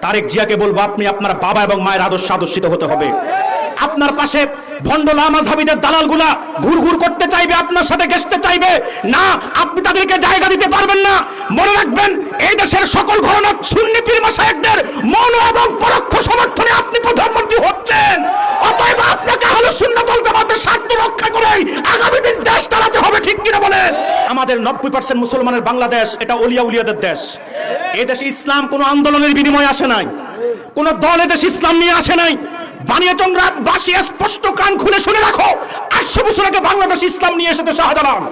তারেক জিয়াকে বলবো, আপনি আপনার বাবা এবং মায়ের আদর্শে আদর্শিত হতে হবে। আপনার পাশে ভণ্ড লামাযহাবীদের দালালগুলা ঘুরঘুর করতে চাইবে, আপনার সাথে ঘেঁষতে চাইবে না, আপনি তাদেরকে জায়গা দিতে পারবেন না। মনে রাখবেন, এই দেশের সকল ঘরানার সুন্নি পীর মাশায়েখদের মৌন এবং পরোক্ষ সমর্থনে আপনি প্রধানমন্ত্রী হচ্ছেন। অতএব আপনাকে আহলে সুন্নাত ওয়াল জামাতের স্বার্থ রক্ষা করেই আগামী দিন দেশ চালাতে হবে, ঠিক কিনা বলেন? আমাদের 90% মুসলমানের বাংলাদেশ, এটা ওলিয়া উলিয়াদের দেশ। এই দেশে ইসলাম কোনো আন্দোলনের বিনিময়ে আসে নাই, কোন দল এদেশে ইসলাম নিয়ে আসে নাই। বানিয়াচং রাতবাসী স্পষ্ট কান খুলে শুনে রাখো, 800 বছর আগে বাংলাদেশ ইসলাম নিয়ে এসেছে শাহজালাল।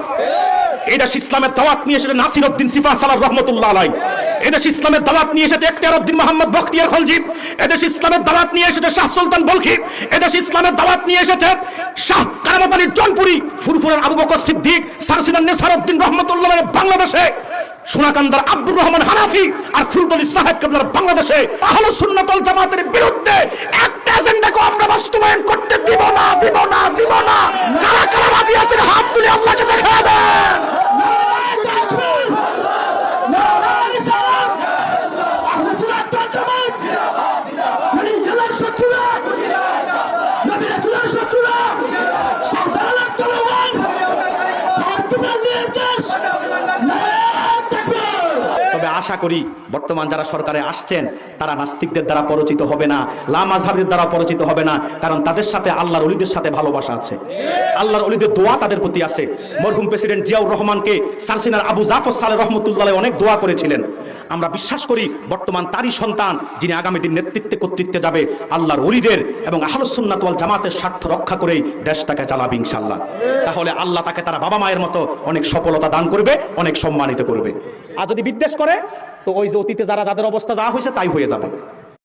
এই দেশ ইসলামের দাওয়াত নিয়ে এসেছে নাসির উদ্দিন সিফা সালাহ রহমতুল্লাহ আলাইহি। এদেশ ইসলামের দাওয়াত নিয়ে এসেছে ইখতিয়ার উদ্দিন মোহাম্মদ বখতিয়ার খলজি। এদেশ ইসলামের দাওয়াত নিয়ে এসেছে শাহ সুলতান বলখি। এদেশ ইসলামের দাওয়াত নিয়ে এসেছে শাহ কারামত আলী জনপুরি, ফুরফুরার আবু বকর সিদ্দিক, সারসিনার নেসার উদ্দিন রহমতুল্লাহ আলাইহি বাংলাদেশে, সোনাকান্দার আব্দুর রহমান হানাফি আর ফুলতলি সাহেব কেবলার বাংলাদেশে। আহলে সুন্নাত ওয়াল জামাতের বিরুদ্ধে একটা এজেন্ডাকে আমরা বাস্তবায়ন করতে দিব না, দিব না, দিব না। কারা কারা রাজি আছেন হাত তুলে আল্লাহকে দেখা দেন। তবে আশা করি বর্তমান যারা সরকারে আসছেন তারা নাস্তিকদের দ্বারা পরিচিত হবে না, লামাযহাবীদের দ্বারা পরিচিত হবে না, কারণ তাদের সাথে আল্লাহর ওলিদের সাথে ভালোবাসা আছে, আল্লাহর ওলিদের দোয়া তাদের প্রতি আছে। মরহুম প্রেসিডেন্ট জিয়াউর রহমানকে সারসিনার আবু জাফর সালেহ রহমতুল্লাহ আলাইহি অনেক দোয়া করেছিলেন। আমরা বিশ্বাস করি বর্তমান তারই সন্তান যিনি আগামী দিন নেতৃত্বে কর্তৃত্বে যাবে, আল্লাহর ওলিদের এবং আহলে সুন্নাত ওয়াল জামাতের স্বার্থ রক্ষা করেই দেশটাকে চালাবে ইনশাআল্লাহ। তাহলে আল্লাহ তাকে তার বাবা মায়ের মতো অনেক সফলতা দান করবে, অনেক সম্মানিত করবে। আর যদি বিদ্বেষ করে তো ওই যে অতীতে যারা যাদের অবস্থা যা হয়েছে তাই হয়ে যাবে।